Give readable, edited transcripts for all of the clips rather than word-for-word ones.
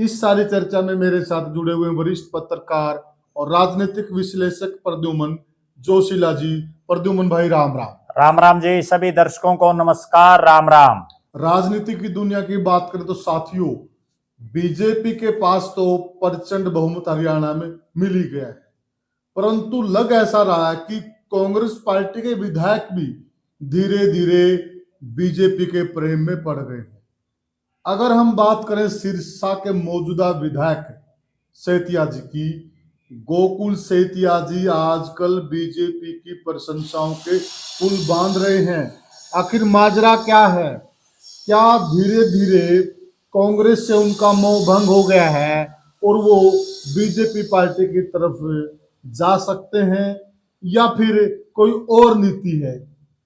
इस सारी चर्चा में मेरे साथ जुड़े हुए वरिष्ठ पत्रकार और राजनीतिक विश्लेषक प्रद्युमन जोशीला जी। प्रद्युमन भाई, राम राम। राम राम जी। सभी दर्शकों को नमस्कार। राम राम। राजनीति की दुनिया की बात करें तो साथियों, बीजेपी के पास तो प्रचंड बहुमत हरियाणा में मिल ही गया है, परंतु लग ऐसा रहा है कि कांग्रेस पार्टी के विधायक भी धीरे धीरे बीजेपी के प्रेम में पड़ गए हैं। अगर हम बात करें सिरसा के मौजूदा विधायक सेतिया जी की, गोकुल सेतिया जी आजकल बीजेपी की प्रशंसाओं के पुल बांध रहे हैं। आखिर माजरा क्या है? क्या धीरे धीरे कांग्रेस से उनका मोह भंग हो गया है और वो बीजेपी पार्टी की तरफ जा सकते हैं, या फिर कोई और नीति है?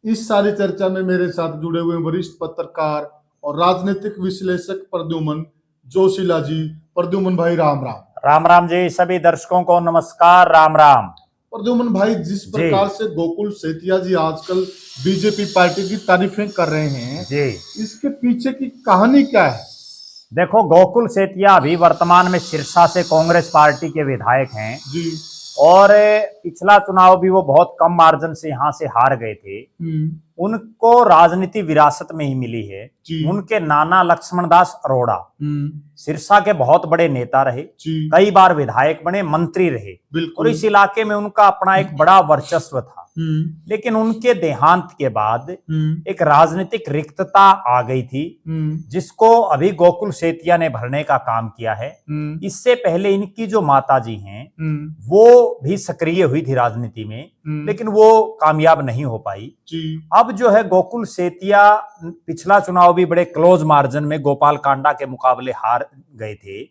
इस सारी चर्चा में मेरे साथ जुड़े हुए वरिष्ठ पत्रकार और राजनीतिक विश्लेषक प्रद्युमन जोशीला जी। प्रद्युमन भाई, राम राम। राम राम जी। सभी दर्शकों को नमस्कार। राम राम। प्रद्युमन भाई, जिस प्रकार से गोकुल सेतिया जी आजकल बीजेपी पार्टी की तारीफें कर रहे हैं जी, इसके पीछे की कहानी क्या है? देखो, गोकुल सेतिया अभी वर्तमान में सिरसा से कांग्रेस पार्टी के विधायक हैं जी। और पिछला चुनाव भी वो बहुत कम मार्जिन से यहाँ से हार गए थे। उनको राजनीति विरासत में ही मिली है। उनके नाना लक्ष्मण दास अरोड़ा सिरसा के बहुत बड़े नेता रहे, कई बार विधायक बने, मंत्री रहे और इस इलाके में उनका अपना एक बड़ा वर्चस्व था। लेकिन उनके देहांत के बाद एक राजनीतिक रिक्तता आ गई थी, जिसको अभी गोकुल सेतिया ने भरने का काम किया है। इससे पहले इनकी जो माताजी हैं वो भी सक्रिय हुई थी राजनीति में, लेकिन वो कामयाब नहीं हो पाई। अब जो है गोकुल सेतिया पिछला चुनाव भी बड़े क्लोज मार्जिन में गोपाल कांडा के मुकाबले हार गए थे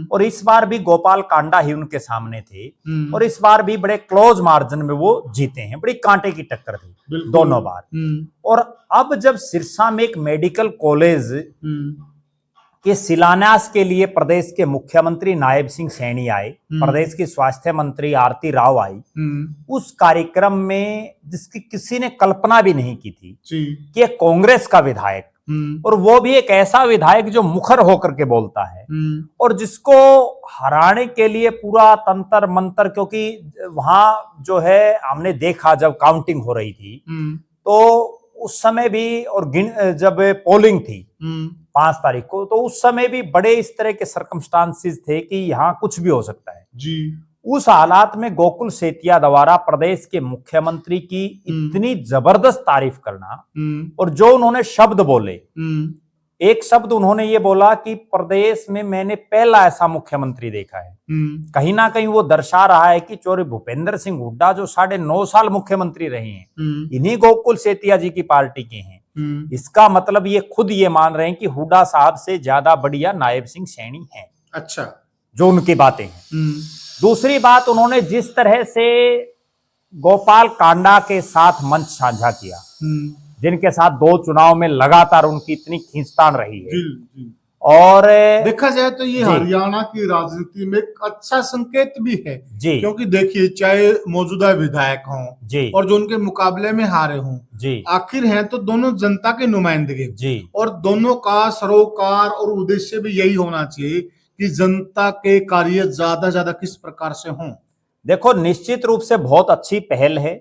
और इस बार भी गोपाल कांडा ही उनके सामने थे और इस बार भी बड़े क्लोज मार्जिन में वो जीते हैं। बड़ी कांटे की टक्कर थी दोनों बार। और अब जब सिरसा में एक मेडिकल कॉलेज के शिलान्यास के लिए प्रदेश के मुख्यमंत्री नायब सिंह सैनी आए, प्रदेश की स्वास्थ्य मंत्री आरती राव आई, उस कार्यक्रम में जिसकी किसी ने कल्पना भी नहीं की थी कि एक कांग्रेस का विधायक, और वो भी एक ऐसा विधायक जो मुखर होकर के बोलता है और जिसको हराने के लिए पूरा तंत्र मंत्र, क्योंकि वहां जो है हमने देखा जब काउंटिंग हो रही थी तो उस समय भी, और जब पोलिंग थी 5 तारीख को, तो उस समय भी बड़े इस तरह के सर्कमस्टांसेस थे कि यहाँ कुछ भी हो सकता है जी। उस हालात में गोकुल सेतिया द्वारा प्रदेश के मुख्यमंत्री की इतनी जबरदस्त तारीफ करना, और जो उन्होंने शब्द बोले, एक शब्द उन्होंने ये बोला कि प्रदेश में मैंने पहला ऐसा मुख्यमंत्री देखा है। कहीं ना कहीं वो दर्शा रहा है कि चौधरी भूपेंद्र सिंह हुड्डा जो 9.5 साल मुख्यमंत्री रहे हैं, इन्हीं गोकुल सेतिया जी की पार्टी के हैं। इसका मतलब ये खुद ये मान रहे हैं कि हुड्डा साहब से ज्यादा बढ़िया नायब सिंह सैनी है। अच्छा, जो उनकी बातें हैं। दूसरी बात, उन्होंने जिस तरह से गोपाल कांडा के साथ मंच साझा किया, जिनके साथ 2 चुनाव में लगातार उनकी इतनी खींचतान रही है, और देखा जाए तो ये हरियाणा की राजनीति में एक अच्छा संकेत भी है जी। क्योंकि देखिए, चाहे मौजूदा विधायक हों और जो उनके मुकाबले में हारे हों, आखिर हैं तो दोनों जनता के नुमाइंदगी जी, और दोनों का सरोकार और उद्देश्य भी यही होना चाहिए कि जनता के कार्य ज्यादा किस प्रकार से हों। देखो, निश्चित रूप से बहुत अच्छी पहल है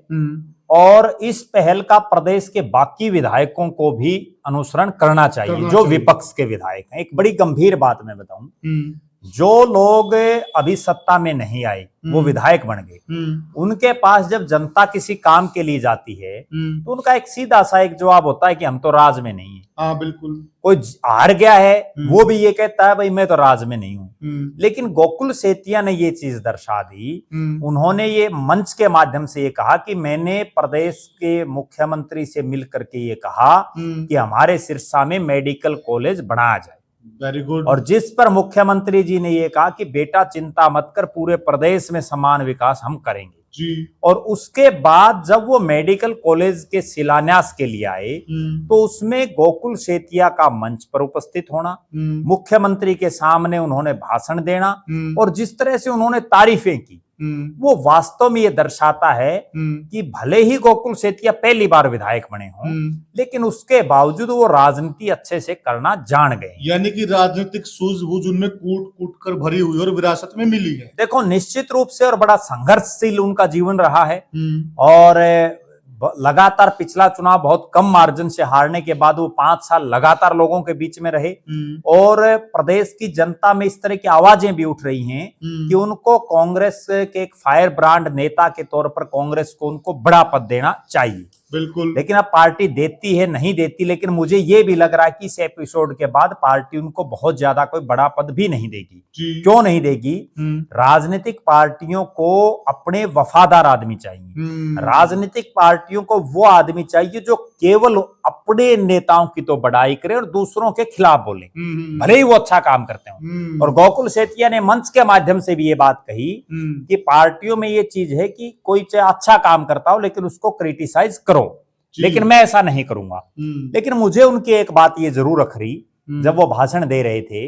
और इस पहल का प्रदेश के बाकी विधायकों को भी अनुसरण करना चाहिए, जो विपक्ष के विधायक हैं। एक बड़ी गंभीर बात मैं बताऊं, जो लोग अभी सत्ता में नहीं आए, वो विधायक बन गए, उनके पास जब जनता किसी काम के लिए जाती है तो उनका एक सीधा सा एक जवाब होता है कि हम तो राज में नहीं है। हाँ, बिल्कुल। कोई हार गया है वो भी ये कहता है भाई मैं तो राज में नहीं हूं। लेकिन गोकुल सेतिया ने ये चीज दर्शा दी। उन्होंने ये मंच के माध्यम से ये कहा कि मैंने प्रदेश के मुख्यमंत्री से मिल करके ये कहा कि हमारे सिरसा में मेडिकल कॉलेज बनाया जाए। Very good. और जिस पर मुख्यमंत्री जी ने ये कहा कि बेटा चिंता मत कर, पूरे प्रदेश में समान विकास हम करेंगे जी। और उसके बाद जब वो मेडिकल कॉलेज के शिलान्यास के लिए आए तो उसमें गोकुल सेतिया का मंच पर उपस्थित होना, मुख्यमंत्री के सामने उन्होंने भाषण देना और जिस तरह से उन्होंने तारीफें की, वो वास्तव में ये दर्शाता है कि भले ही गोकुल सेतिया पहली बार विधायक बने हों, लेकिन उसके बावजूद वो राजनीति अच्छे से करना जान गए। यानी कि राजनीतिक सूझबूझ उनमें कूट कूट कर भरी हुई और विरासत में मिली है। देखो, निश्चित रूप से और बड़ा संघर्षशील उनका जीवन रहा है, और लगातार पिछला चुनाव बहुत कम मार्जिन से हारने के बाद वो 5 साल लगातार लोगों के बीच में रहे, और प्रदेश की जनता में इस तरह की आवाजें भी उठ रही हैं कि उनको कांग्रेस के एक फायर ब्रांड नेता के तौर पर कांग्रेस को उनको बड़ा पद देना चाहिए। बिल्कुल। लेकिन अब पार्टी देती है नहीं देती, लेकिन मुझे ये भी लग रहा है कि इस एपिसोड के बाद पार्टी उनको बहुत ज्यादा कोई बड़ा पद भी नहीं देगी। क्यों नहीं देगी? राजनीतिक पार्टियों को अपने वफादार आदमी चाहिए। राजनीतिक पार्टियों को वो आदमी चाहिए जो केवल अपने नेताओं की तो बड़ाई करे और दूसरों के खिलाफ बोले, भले ही वो अच्छा काम करते हो। और गोकुल सेतिया ने मंच के माध्यम से भी ये बात कही कि पार्टियों में ये चीज है कि कोई चाहे अच्छा काम करता हो लेकिन उसको क्रिटिसाइज करो, लेकिन मैं ऐसा नहीं करूंगा। लेकिन मुझे उनकी एक बात ये जरूर अखरी, जब वो भाषण दे रहे थे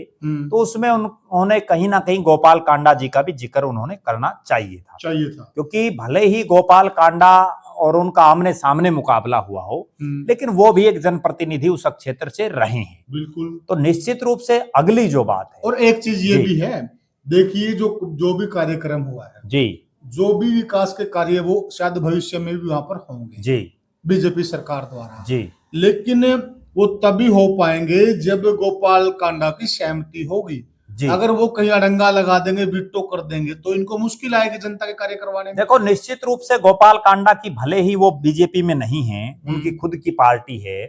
तो उसमें उन्होंने कहीं ना कहीं गोपाल कांडा जी का भी जिक्र उन्होंने करना चाहिए था। क्योंकि भले ही गोपाल कांडा और उनका आमने सामने मुकाबला हुआ हो, लेकिन वो भी एक जनप्रतिनिधि उस क्षेत्र से रहे हैं। बिल्कुल। तो निश्चित रूप से अगली जो बात है, और एक चीज ये भी है, देखिए जो भी कार्यक्रम हुआ है जी, जो भी विकास के कार्य वो शायद भविष्य में भी वहां पर होंगे जी, बीजेपी सरकार द्वारा जी, लेकिन वो तभी हो पाएंगे जब गोपाल कांडा की सहमति होगी। अगर वो कहीं अड़ंगा लगा देंगे, विटो कर देंगे, तो इनको मुश्किल आएगी जनता के कार्य करवाने में। देखो, निश्चित रूप से गोपाल कांडा की भले ही वो बीजेपी में नहीं है, उनकी खुद की पार्टी है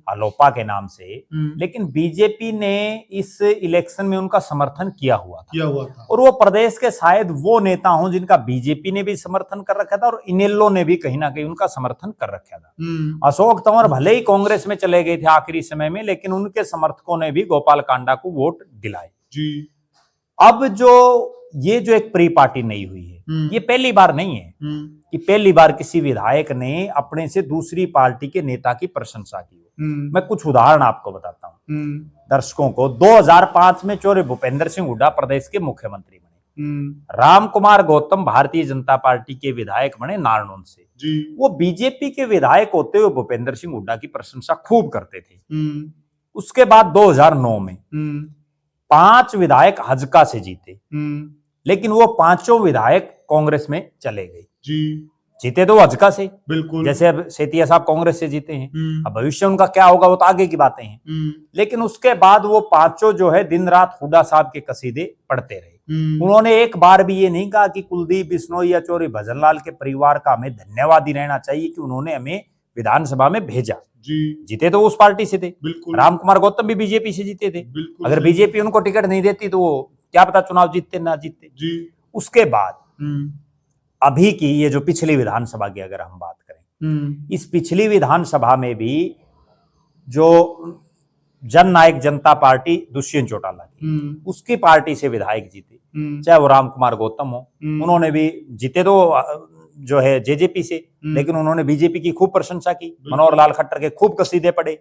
अलोपा के नाम से, लेकिन बीजेपी ने इस इलेक्शन में उनका समर्थन किया हुआ था। और वो प्रदेश के शायद वो नेता हों जिनका बीजेपी ने भी समर्थन कर रखा था और इनेलो ने भी कहीं ना कहीं उनका समर्थन कर रखा था। अशोक तंवर भले ही कांग्रेस में चले गए थे आखिरी समय में, लेकिन उनके समर्थकों ने भी गोपाल कांडा को वोट दिलाए जी। अब ये जो एक प्री पार्टी नहीं हुई है, ये पहली बार नहीं है कि पहली बार किसी विधायक ने अपने से दूसरी पार्टी के नेता की प्रशंसा की हो। मैं कुछ उदाहरण आपको बताता हूं दर्शकों को। 2005 में चौरे भूपेंद्र सिंह हुड्डा प्रदेश के मुख्यमंत्री बने। राम कुमार गौतम भारतीय जनता पार्टी के विधायक बने नारनौल से जी। वो बीजेपी के विधायक होते हुए भूपेंद्र सिंह हुड्डा की प्रशंसा खूब करते थे। उसके बाद 2009 में 5 विधायक हजका से जीते, लेकिन वो 5 विधायक कांग्रेस में चले गए जी। जीते तो हजका से, बिल्कुल, जैसे अब सेतिया साहब कांग्रेस से जीते हैं। अब भविष्य उनका क्या होगा वो तो आगे की बातें हैं। लेकिन उसके बाद वो 5 जो है दिन रात हुड्डा साहब के कसीदे पढ़ते रहे। उन्होंने एक बार भी ये नहीं कहा कि कुलदीप बिश्नोई या चौरी भजनलाल के परिवार का हमें धन्यवादी रहना चाहिए कि उन्होंने हमें विधानसभा में भेजा जी। जीते तो उस पार्टी से थे। राम कुमार गौतम भी बीजेपी से जीते थे। अगर बीजेपी उनको टिकट नहीं देती तो वो क्या पता चुनाव जीतते ना जीतते जी। उसके बाद अभी की ये जो पिछली विधानसभा की अगर हम बात करें, इस पिछली विधानसभा में भी जो जन नायक जनता पार्टी दुष्यंत चौटाला की, उसकी पार्टी से विधायक जीते, चाहे वो राम कुमार गौतम हो, उन्होंने भी जीते तो जो है जेजेपी से, लेकिन उन्होंने बीजेपी की खूब प्रशंसा की, मनोहर लाल खट्टर के खूब कसीदे पड़े।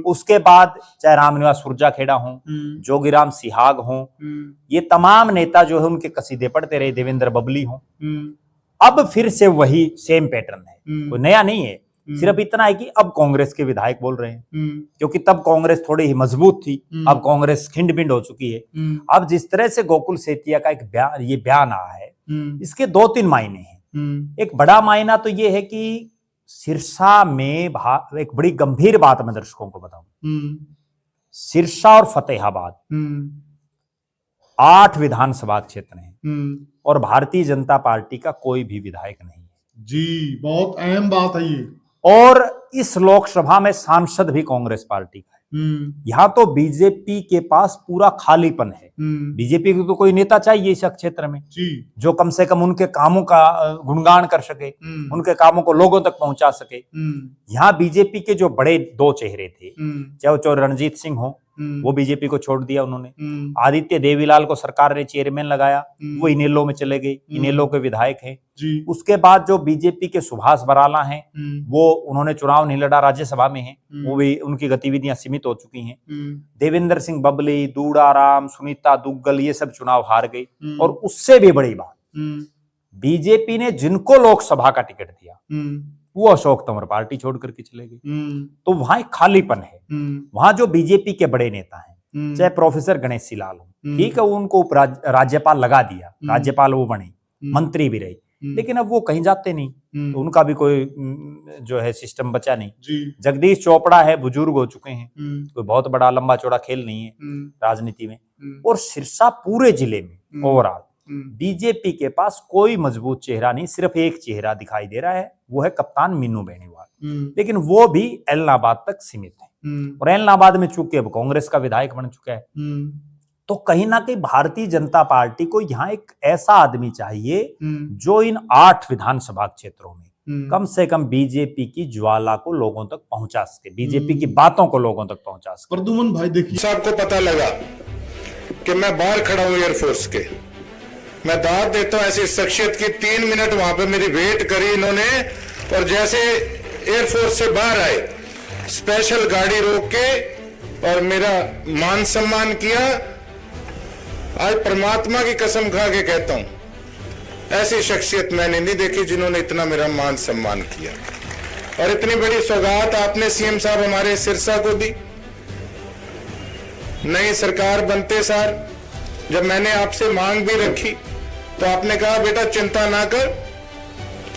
उसके बाद चाहे रामनिवास सुरजाखेड़ा हो, जोगीराम सिहाग हो, ये तमाम नेता जो है उनके कसीदे पढ़ते रहे, देवेंद्र बबली हो। अब फिर से वही सेम पैटर्न है, कोई नया नहीं है, सिर्फ इतना है कि अब कांग्रेस के विधायक बोल रहे हैं, क्योंकि तब कांग्रेस थोड़ी ही मजबूत थी, अब कांग्रेस खिंड बिंड हो चुकी है। अब जिस तरह से गोकुल सेतिया का एक बयान आया है, इसके 2-3 मायने हैं। एक बड़ा मायना तो ये है कि सिरसा में एक बड़ी गंभीर बात मैं दर्शकों को बताऊं, सिरसा और फतेहाबाद 8 विधानसभा क्षेत्र हैं और भारतीय जनता पार्टी का कोई भी विधायक नहीं है जी। बहुत अहम बात है ये। और इस लोकसभा में सांसद भी कांग्रेस पार्टी का है। यहाँ तो बीजेपी के पास पूरा खालीपन है। बीजेपी को तो कोई नेता चाहिए इस क्षेत्र में जी, जो कम से कम उनके कामों का गुणगान कर सके, उनके कामों को लोगों तक पहुंचा सके। यहाँ बीजेपी के जो बड़े 2 चेहरे थे, चाहे वो रणजीत सिंह हो, वो बीजेपी को छोड़ दिया उन्होंने। आदित्य देवीलाल को सरकार ने चेयरमैन लगाया, वो इनेलो में चले गए, इनेलो के विधायक हैं। उसके बाद जो बीजेपी के सुभाष बराला हैं, वो उन्होंने चुनाव नहीं लड़ा, राज्यसभा में हैं, वो भी उनकी गतिविधियां सीमित हो चुकी हैं। देवेंद्र सिंह बबली, दूड़ाराम, सुनीता दुग्गल, ये सब चुनाव हार गए। और उससे भी बड़ी बात, बीजेपी ने जिनको लोकसभा का टिकट दिया वो अशोक तंवर पार्टी छोड़ करके चले गए। तो वहां एक खालीपन है। वहां जो बीजेपी के बड़े नेता हैं, चाहे प्रोफेसर गणेश सी लाल हो, ठीक है, उनको राज्यपाल लगा दिया, राज्यपाल वो बने, मंत्री भी रहे, लेकिन अब वो कहीं जाते नहीं, तो उनका भी कोई जो है सिस्टम बचा नहीं। जगदीश चोपड़ा है, बुजुर्ग हो चुके हैं, कोई बहुत बड़ा लंबा चौड़ा खेल नहीं है राजनीति में। और सिरसा पूरे जिले में ओवरऑल बीजेपी के पास कोई मजबूत चेहरा नहीं, सिर्फ एक चेहरा दिखाई दे रहा है, वो है कप्तान मीनू बेनीवाल, लेकिन वो भी एलनाबाद तक सीमित है। और एलनाबाद में चूंकि अब कांग्रेस का विधायक बन चुका है, तो कहीं ना कहीं भारतीय जनता पार्टी को यहाँ एक ऐसा आदमी चाहिए जो इन 8 विधानसभा क्षेत्रों में कम से कम बीजेपी की ज्वाला को लोगों तक पहुंचा सके, बीजेपी की बातों को लोगों तक पहुंचा सके। प्रदुमन भाई देखिए, साहब को पता लगा कि मैं बाहर खड़ा हूं एयरफोर्स के, मैं दाद देता हूं ऐसी शख्सियत की। 3 मिनट वहां पे मेरी वेट करी इन्होंने, और जैसे एयरफोर्स से बाहर आए स्पेशल गाड़ी रोक के और मेरा मान सम्मान किया। आज परमात्मा की कसम खा के कहता हूं ऐसी शख्सियत मैंने नहीं देखी जिन्होंने इतना मेरा मान सम्मान किया। और इतनी बड़ी सौगात आपने सीएम साहब हमारे सिरसा को दी। नई सरकार बनते सार जब मैंने आपसे मांग भी रखी तो आपने कहा बेटा चिंता ना कर,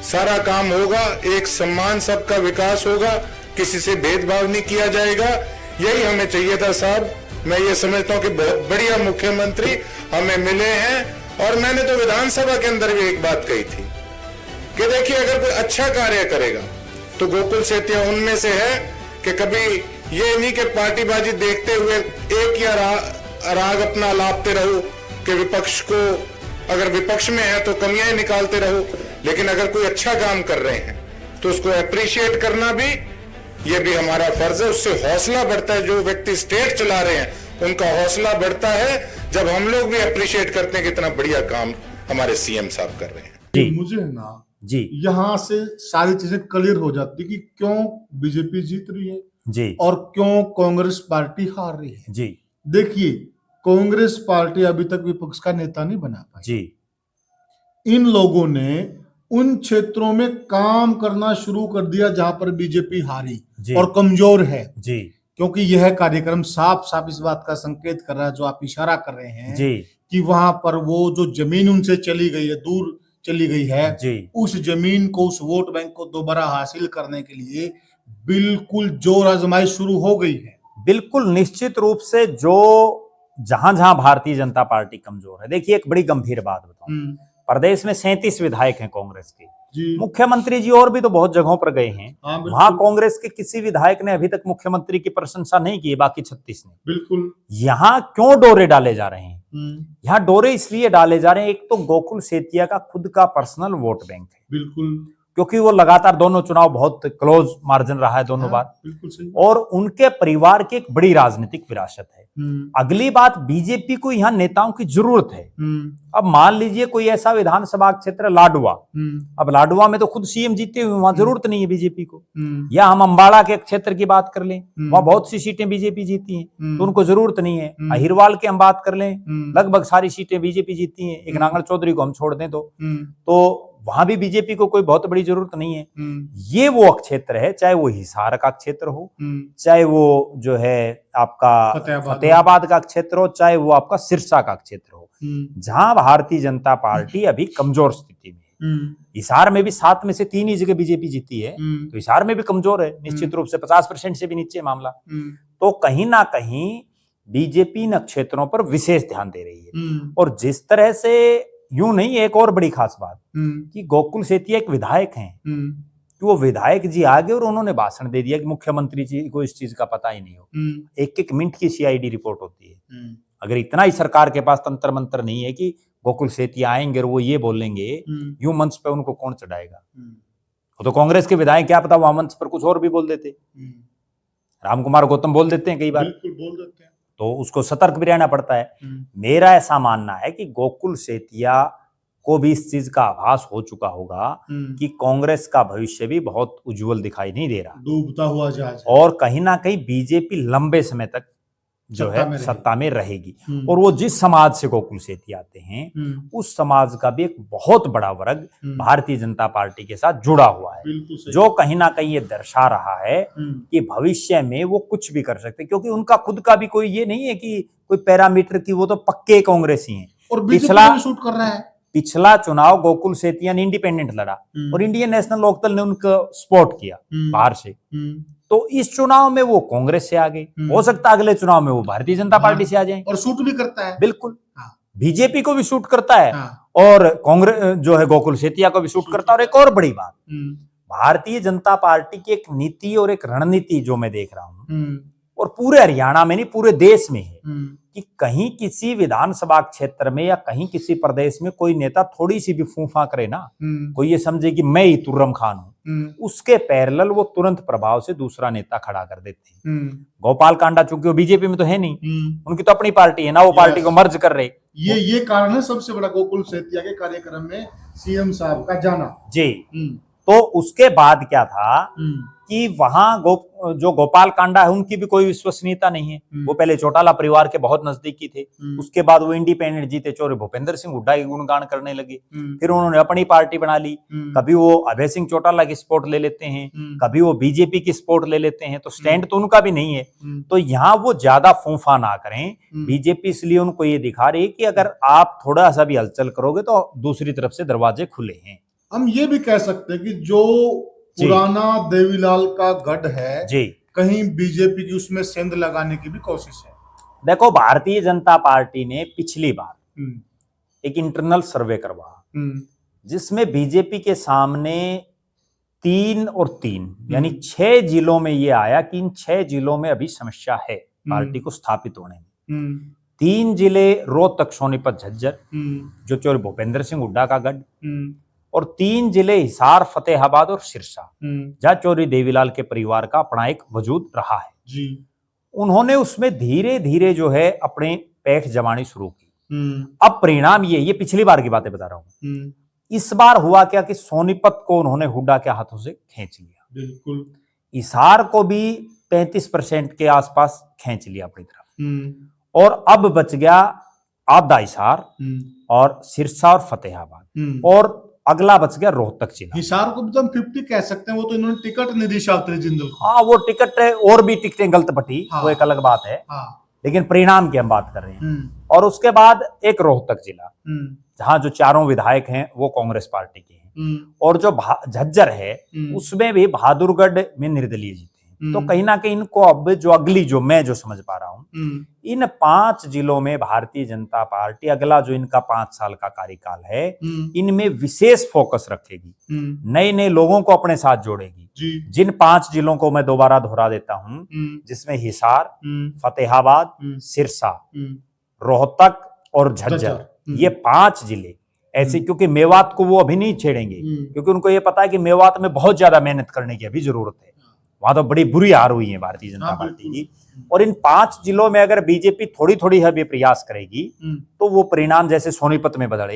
सारा काम होगा, एक सम्मान, सबका विकास होगा, किसी से भेदभाव नहीं किया जाएगा। यही हमें चाहिए था साहब। मैं ये समझता हूं कि बहुत बढ़िया मुख्यमंत्री हमें मिले हैं। और मैंने तो विधानसभा के अंदर भी एक बात कही थी कि देखिए अगर कोई अच्छा कार्य करेगा तो गोकुल सेतिया उनमें से है कि कभी ये नहीं कि पार्टीबाजी देखते हुए एक या राग अपना लापते रहो कि विपक्ष को, अगर विपक्ष में है तो कमियां निकालते रहो, लेकिन अगर कोई अच्छा काम कर रहे हैं तो उसको अप्रिशिएट करना भी, ये भी हमारा फर्ज है। उससे हौसला बढ़ता है। जो व्यक्ति स्टेट चला रहे हैं उनका हौसला बढ़ता है जब हम लोग भी अप्रिशिएट करते हैं कि इतना बढ़िया काम हमारे सीएम साहब कर रहे हैं। मुझे ना जी यहाँ से सारी चीजें क्लियर हो जाती कि क्यों बीजेपी जीत रही है जी और क्यों कांग्रेस पार्टी हार रही है। जी देखिए, कांग्रेस पार्टी अभी तक विपक्ष का नेता नहीं बना पाई। जी इन लोगों ने उन क्षेत्रों में काम करना शुरू कर दिया जहां पर बीजेपी हारी और कमजोर है जी, क्योंकि यह कार्यक्रम साफ साफ इस बात का संकेत कर रहा है, जो आप इशारा कर रहे हैं जी कि वहां पर वो जो जमीन उनसे चली गई है, दूर चली गई है जी, उस जमीन को, उस वोट बैंक को दोबारा हासिल करने के लिए बिल्कुल जोर आजमाइश शुरू हो गई है। बिल्कुल निश्चित रूप से जो जहां जहां भारतीय जनता पार्टी कमजोर है। देखिए एक बड़ी गंभीर बात बताऊं, प्रदेश में 37 विधायक हैं कांग्रेस के, मुख्यमंत्री जी और भी तो बहुत जगहों पर गए हैं, वहां कांग्रेस के किसी विधायक ने अभी तक मुख्यमंत्री की प्रशंसा नहीं की, बाकी 36 ने। बिल्कुल। यहाँ क्यों डोरे डाले जा रहे हैं? यहाँ डोरे इसलिए डाले जा रहे हैं, एक तो गोकुल सेतिया का खुद का पर्सनल वोट बैंक है, बिल्कुल, क्योंकि वो लगातार दोनों चुनाव बहुत क्लोज मार्जिन रहा है दोनों बार, बिल्कुल सही। और उनके परिवार की एक बड़ी राजनीतिक विरासत है। अगली बात, बीजेपी को यहाँ नेताओं की जरूरत है। अब मान लीजिए कोई ऐसा विधानसभा क्षेत्र लाडुआ, अब लाडुआ में तो खुद सीएम जीते हुए, वहां जरूरत नहीं है बीजेपी को। या हम अंबाला के क्षेत्र की बात कर लें, वहां बहुत सी सीटें बीजेपी जीती हैं, तो उनको जरूरत नहीं है। अहिरवाल की हम बात कर लें, लगभग सारी सीटें बीजेपी जीती हैं, एक नांगल चौधरी को हम छोड़ दें तो वहां भी बीजेपी को कोई बहुत बड़ी जरूरत नहीं है। ये वो क्षेत्र है, चाहे वो हिसार का क्षेत्र हो, चाहे वो जो है आपका फतेहाबाद का क्षेत्र हो, चाहे वो आपका सिरसा का क्षेत्र हो, जहां भारतीय जनता पार्टी अभी कमजोर स्थिति में है। हिसार में भी 7 में से 3 ही जगह बीजेपी जीती है, तो हिसार में भी कमजोर है निश्चित रूप से, 50% से भी नीचे मामला। तो कहीं ना कहीं बीजेपी इन क्षेत्रों पर विशेष ध्यान दे रही है। और जिस तरह से, यूं नहीं, एक और बड़ी खास बात कि गोकुल सेतिया एक विधायक हैं, कि वो विधायक जी आगे और उन्होंने भाषण दे दिया कि मुख्यमंत्री जी को इस चीज का पता ही नहीं हो। 1-1 मिनट की सीआईडी रिपोर्ट होती है। अगर इतना ही सरकार के पास तंत्र मंत्र नहीं है कि गोकुल सेतिया आएंगे और वो ये बोलेंगे, यूं मंच पे उनको कौन चढ़ाएगा? वो तो कांग्रेस के विधायक, क्या पता वहां मंच पर कुछ और भी बोल देते। रामकुमार गौतम बोल देते हैं कई बार, बोल देते हैं, तो उसको सतर्क भी रहना पड़ता है। मेरा ऐसा मानना है कि गोकुल सेतिया को भी इस चीज का आभास हो चुका होगा कि कांग्रेस का भविष्य भी बहुत उज्जवल दिखाई नहीं दे रहा, डूबता हुआ जहाज। और कहीं ना कहीं बीजेपी लंबे समय तक जो है सत्ता में रहेगी। और वो जिस समाज से गोकुल सेठी आते हैं उस समाज का भी एक बहुत बड़ा वर्ग भारतीय जनता पार्टी के साथ जुड़ा हुआ है, जो कहीं ना कहीं ये दर्शा रहा है कि भविष्य में वो कुछ भी कर सकते, क्योंकि उनका खुद का भी कोई ये नहीं है कि कोई पैरामीटर की, वो तो पक्के कांग्रेसी हैं। और पिछला शूट कर रहा है। पिछला चुनाव गोकुल सेठिया ने इंडिपेंडेंट लड़ा और इंडियन नेशनल लोकदल ने उनको सपोर्ट किया बाहर से, तो इस चुनाव में वो कांग्रेस से आ गए। हो सकता है अगले चुनाव में वो भारतीय जनता पार्टी से आ जाए। और शूट भी करता है, बिल्कुल बीजेपी को भी शूट करता है और कांग्रेस जो है गोकुल सेठिया को भी शूट करता है। और एक और बड़ी बात, भारतीय जनता पार्टी की एक नीति और एक रणनीति जो मैं देख रहा हूं, और पूरे हरियाणा में नहीं पूरे देश में है, कि कहीं किसी विधानसभा क्षेत्र में या कहीं किसी प्रदेश में कोई नेता थोड़ी सी भी फूफा करे ना, कोई ये समझे कि मैं ही तुर्रम खान हूं, उसके पैरेलल वो तुरंत प्रभाव से दूसरा नेता खड़ा कर देते हैं। गोपाल कांडा चूंकि वो बीजेपी में तो है नहीं, उनकी तो अपनी पार्टी है ना, वो पार्टी को मर्ज कर रहे। ये कारण है सबसे बड़ा गोकुल सेठिया के कार्यक्रम में सीएम साहब का जाना जी। तो उसके बाद क्या था कि वहां जो गोपाल कांडा है उनकी भी कोई विश्वसनीयता नहीं है। वो पहले चौटाला परिवार के बहुत नजदीकी थे, उसके बाद वो इंडिपेंडेंट जीते चौरे भूपेंद्र सिंह हुड्डा की गुणगान करने लगे, फिर उन्होंने अपनी पार्टी बना ली। कभी वो अभय सिंह चौटाला की सपोर्ट ले लेते हैं, कभी वो बीजेपी की सपोर्ट ले लेते हैं, तो स्टैंड तो उनका भी नहीं है। तो यहाँ वो ज्यादा फूफा ना करें, बीजेपी इसलिए उनको ये दिखा रही है कि अगर आप थोड़ा सा भी हलचल करोगे तो दूसरी तरफ से दरवाजे खुले हैं। हम ये भी कह सकते हैं कि जो पुराना देवीलाल का गढ़ है जी, कहीं बीजेपी की उसमें सेंध लगाने की भी कोशिश है। देखो भारतीय जनता पार्टी ने पिछली बार एक इंटरनल सर्वे करवाया जिसमें बीजेपी के सामने 3 और 3 यानी 6 जिलों में ये आया कि इन 6 जिलों में अभी समस्या है पार्टी को स्थापित होने में। 3 जिले रोहतक, सोनीपत, झज्जर जो चौर भूपेंद्र सिंह हुड्डा का गढ़, और 3 जिले हिसार, फतेहाबाद और सिरसा जहां चौधरी देवीलाल के परिवार का अपना एक वजूद रहा है जी। उन्होंने उसमें धीरे धीरे जो है अपने पैठ जमानी शुरू की। अब परिणाम ये पिछली बार की बातें बता रहा हूं। इस बार हुआ क्या कि सोनीपत को उन्होंने हुड्डा के हाथों से खींच लिया, बिल्कुल। हिसार को भी 35% के आसपास खींच लिया अपनी तरफ, और अब बच गया आधा हिसार और सिरसा और फतेहाबाद, और अगला बच गया रोहतक जिला। हिसार को भी तो हम 50 कह सकते हैं, वो तो इन्होंने टिकट नहीं दी शास्त्री जिंदल को। हाँ, वो टिकट है और भी टिकटें गलत बटी, वो एक अलग बात है। लेकिन परिणाम की हम बात कर रहे हैं। और उसके बाद एक रोहतक जिला जहां जो 4 विधायक हैं वो कांग्रेस पार्टी के हैं, और जो झज्जर है उसमें भी बहादुरगढ़ में निर्दलीय जीते हैं। तो कहीं ना कहीं इनको अब जो अगली जो मैं जो समझ पा रहा हूं, इन 5 जिलों में भारतीय जनता पार्टी अगला जो इनका 5 साल का कार्यकाल है इनमें विशेष फोकस रखेगी, नए नए लोगों को अपने साथ जोड़ेगी। जिन 5 जिलों को मैं दोबारा दोहरा देता हूं, जिसमें हिसार, फतेहाबाद, सिरसा, रोहतक और झज्जर, ये 5 जिले ऐसे, क्योंकि मेवात को वो अभी नहीं छेड़ेंगे, क्योंकि उनको ये पता है कि मेवात में बहुत ज्यादा मेहनत करने की अभी जरूरत है, वहां तो बड़ी बुरी हार हुई है भारतीय जनता पार्टी की। और इन 5 जिलों में अगर बीजेपी थोड़ी थोड़ी भी प्रयास करेगी तो वो परिणाम जैसे सोनीपत में बदले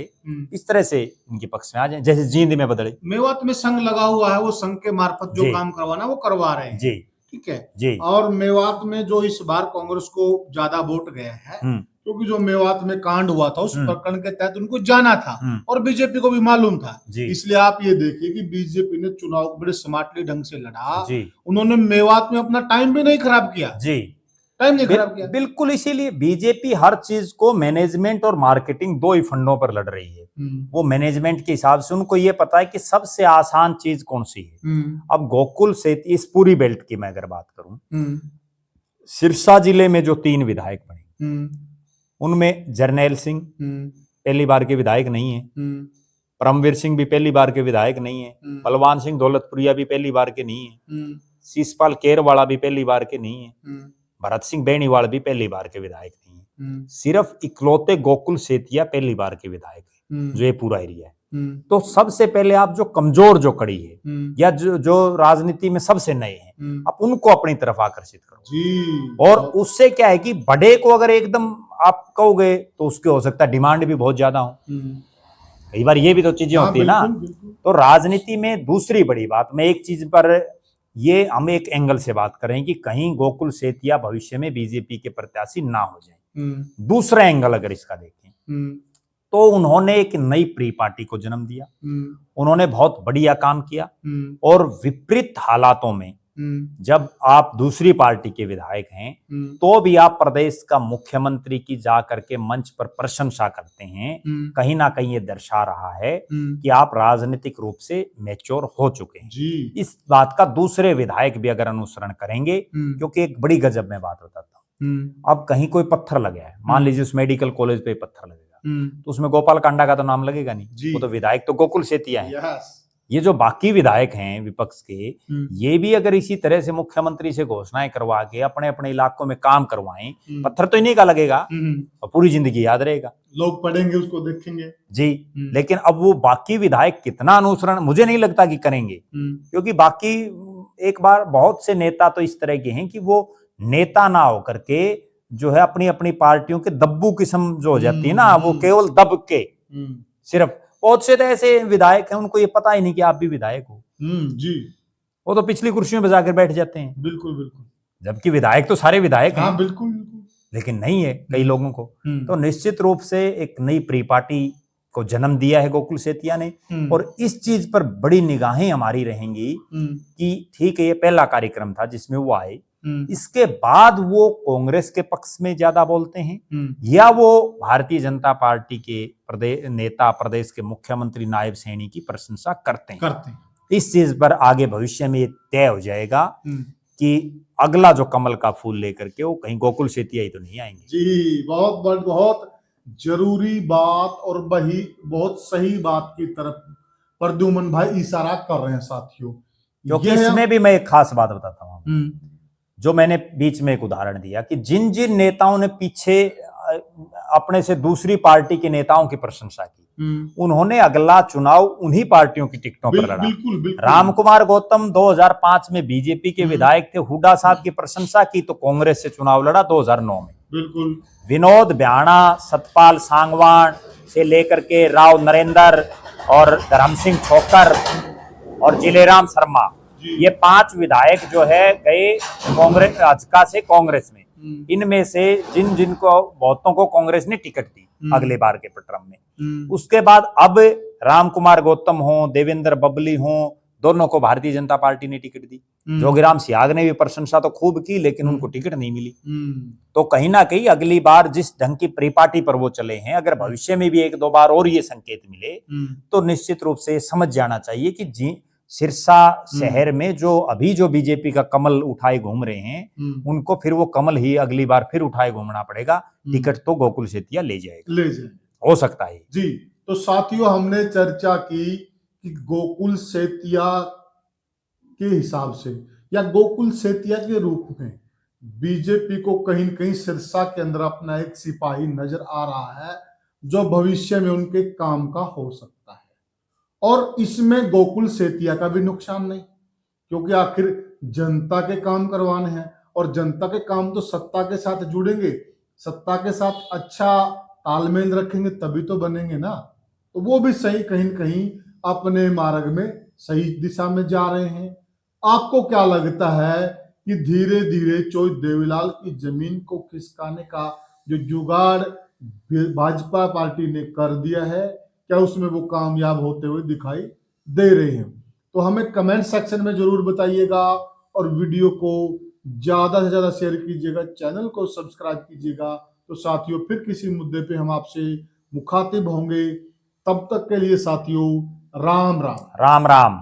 इस तरह से इनके पक्ष में आ जाए, जैसे जींद में बदले। मेवात में संघ लगा हुआ है, वो संघ के मार्फत जो काम करवाना वो करवा रहे हैं जी, ठीक है जी। और मेवात में जो इस बार कांग्रेस को ज्यादा वोट गया है, क्योंकि जो मेवात में कांड हुआ था उस प्रकरण के तहत उनको जाना था और बीजेपी को भी मालूम था, इसलिए आप ये देखिए कि बीजेपी ने चुनाव को बड़े स्मार्टली ढंग से लड़ा। उन्होंने मेवात में अपना टाइम भी नहीं खराब किया, टाइम नहीं खराब किया। बिल्कुल, इसीलिए बीजेपी हर चीज को मैनेजमेंट और मार्केटिंग 2 ही फंडों पर लड़ रही है। वो मैनेजमेंट के हिसाब से उनको ये पता है कि सबसे आसान चीज कौन सी है। अब गोकुल से इस पूरी बेल्ट की मैं अगर बात करूं, सिरसा जिले में जो 3 विधायक बने उनमें जरनैल सिंह पहली बार के विधायक नहीं है, परमवीर सिंह भी पहली बार के विधायक नहीं है, बलवान सिंह दौलतपुरिया भी पहली बार के नहीं है, शीशपाल केरवाड़ा भी पहली बार के नहीं है, भरत सिंह बेनीवाल भी पहली बार के विधायक नहीं है। सिर्फ इकलौते गोकुल सेठिया पहली बार के विधायक है जो ये पूरा एरिया है। तो सबसे पहले आप जो कमजोर जो कड़ी है या जो राजनीति में सबसे नए हैं, आप उनको अपनी तरफ आकर्षित करो। और उससे क्या है कि बड़े को अगर एकदम आप कहोगे तो उसके हो सकता है डिमांड भी बहुत ज्यादा हो, कई बार ये भी तो चीजें होती है ना। तो राजनीति में दूसरी बड़ी बात, मैं एक चीज पर ये हम एक एंगल से बात करें कि कहीं गोकुल सेतिया भविष्य में बीजेपी के प्रत्याशी ना हो जाए। दूसरा एंगल अगर इसका देखें तो उन्होंने एक नई प्री पार्टी को जन्म दिया, उन्होंने बहुत बढ़िया काम किया और विपरीत हालातों में जब आप दूसरी पार्टी के विधायक हैं तो भी आप प्रदेश का मुख्यमंत्री की जाकर के मंच पर प्रशंसा करते हैं, कहीं ना कहीं ये दर्शा रहा है कि आप राजनीतिक रूप से मैच्योर हो चुके हैं जी। इस बात का दूसरे विधायक भी अगर अनुसरण करेंगे, क्योंकि एक बड़ी गजब में बात बताता हूँ। अब कहीं कोई पत्थर लग गया है, मान लीजिए उस मेडिकल कॉलेज पे पत्थर लगेगा तो उसमें गोपाल कांडा का तो नाम लगेगा नहीं, वो तो विधायक तो गोकुल सेतिया है। ये जो बाकी विधायक हैं विपक्ष के, ये भी अगर इसी तरह से मुख्यमंत्री से घोषणाएं करवा के अपने अपने इलाकों में काम करवाएं, पत्थर तो इन्हीं का लगेगा और पूरी जिंदगी याद रहेगा, लोग पढ़ेंगे उसको, देखेंगे जी। लेकिन अब वो बाकी विधायक कितना अनुसरण मुझे नहीं लगता कि करेंगे, क्योंकि बाकी एक बार बहुत से नेता तो इस तरह के हैं कि वो नेता ना होकर के जो है अपनी अपनी पार्टियों के दब्बू किस्म जो हो जाती है ना, वो केवल दब के सिर्फ, बहुत से तो ऐसे विधायक हैं उनको ये पता ही नहीं कि आप भी विधायक हो जी, वो तो पिछली कुर्सियों पे जाकर बैठ जाते हैं, बिल्कुल बिल्कुल, जबकि विधायक तो सारे विधायक हैं। बिल्कुल बिल्कुल, लेकिन नहीं है कई लोगों को। तो निश्चित रूप से एक नई प्री पार्टी को जन्म दिया है गोकुल सेतिया ने, और इस चीज पर बड़ी निगाहें हमारी रहेंगी कि ठीक है ये पहला कार्यक्रम था जिसमें वो आए, इसके बाद वो कांग्रेस के पक्ष में ज्यादा बोलते हैं या वो भारतीय जनता पार्टी के प्रदेश के मुख्यमंत्री नायब सैनी की प्रशंसा करते हैं। इस चीज पर आगे भविष्य में तय हो जाएगा कि अगला जो कमल का फूल लेकर के वो कहीं गोकुल सेतिया ही तो नहीं आएंगे। जी, बहुत जरूरी बात और वही बहुत सही बात की तरफ प्रद्युमन भाई इशारा कर रहे हैं साथियों, क्योंकि इसमें भी मैं एक खास बात बताता हूँ, जो मैंने बीच में एक उदाहरण दिया कि जिन जिन नेताओं ने पीछे अपने से दूसरी पार्टी के नेताओं की प्रशंसा की, उन्होंने अगला चुनाव उन्हीं पार्टियों की टिकटों पर लड़ा। राम कुमार गौतम 2005 में बीजेपी के विधायक थे, हुड्डा साहब की प्रशंसा की तो कांग्रेस से चुनाव लड़ा 2009 में। बिल्कुल, विनोद भ्याणा, सतपाल सांगवान से लेकर के राव नरेंद्र और धर्म सिंह छोकर और जिलेराम शर्मा, ये 5 विधायक जो है गए कांग्रेस भाजपा से कांग्रेस में। इनमें से जिन जिनको बहुतों को कांग्रेस ने टिकट दी अगले बार के टर्म में, उसके बाद अब राम कुमार गौतम हो, देवेंद्र बबली हो, दोनों को भारतीय जनता पार्टी ने टिकट दी। जोगीराम सियाग ने भी प्रशंसा तो खूब की लेकिन उनको टिकट नहीं मिली। तो कहीं ना कहीं अगली बार जिस ढंग की प्री पार्टी पर वो चले हैं, अगर भविष्य में भी 1-2 बार और ये संकेत मिले तो निश्चित रूप से समझ जाना चाहिए कि सिरसा शहर में जो बीजेपी का कमल उठाए घूम रहे हैं, उनको फिर वो कमल ही अगली बार फिर उठाए घूमना पड़ेगा। टिकट तो गोकुल सेतिया ले जाएगा, हो सकता है जी। तो साथियों, हमने चर्चा की कि गोकुल सेतिया के हिसाब से या गोकुल सेतिया के रूप में बीजेपी को कहीं न कहीं सिरसा के अंदर अपना एक सिपाही नजर आ रहा है जो भविष्य में उनके काम का हो सकता है, और इसमें गोकुल सेतिया का भी नुकसान नहीं, क्योंकि आखिर जनता के काम करवाने हैं और जनता के काम तो सत्ता के साथ जुड़ेंगे, सत्ता के साथ अच्छा तालमेल रखेंगे तभी तो बनेंगे ना। तो वो भी सही कहीं न कहीं अपने मार्ग में सही दिशा में जा रहे हैं। आपको क्या लगता है कि धीरे धीरे चोई देवीलाल की जमीन को खिसकाने का जो जुगाड़ भाजपा पार्टी ने कर दिया है, क्या उसमें वो कामयाब होते हुए दिखाई दे रहे हैं? तो हमें कमेंट सेक्शन में जरूर बताइएगा और वीडियो को ज्यादा से ज्यादा शेयर कीजिएगा, चैनल को सब्सक्राइब कीजिएगा। तो साथियों, फिर किसी मुद्दे पे हम आपसे मुखातिब होंगे। तब तक के लिए साथियों, राम राम। राम राम।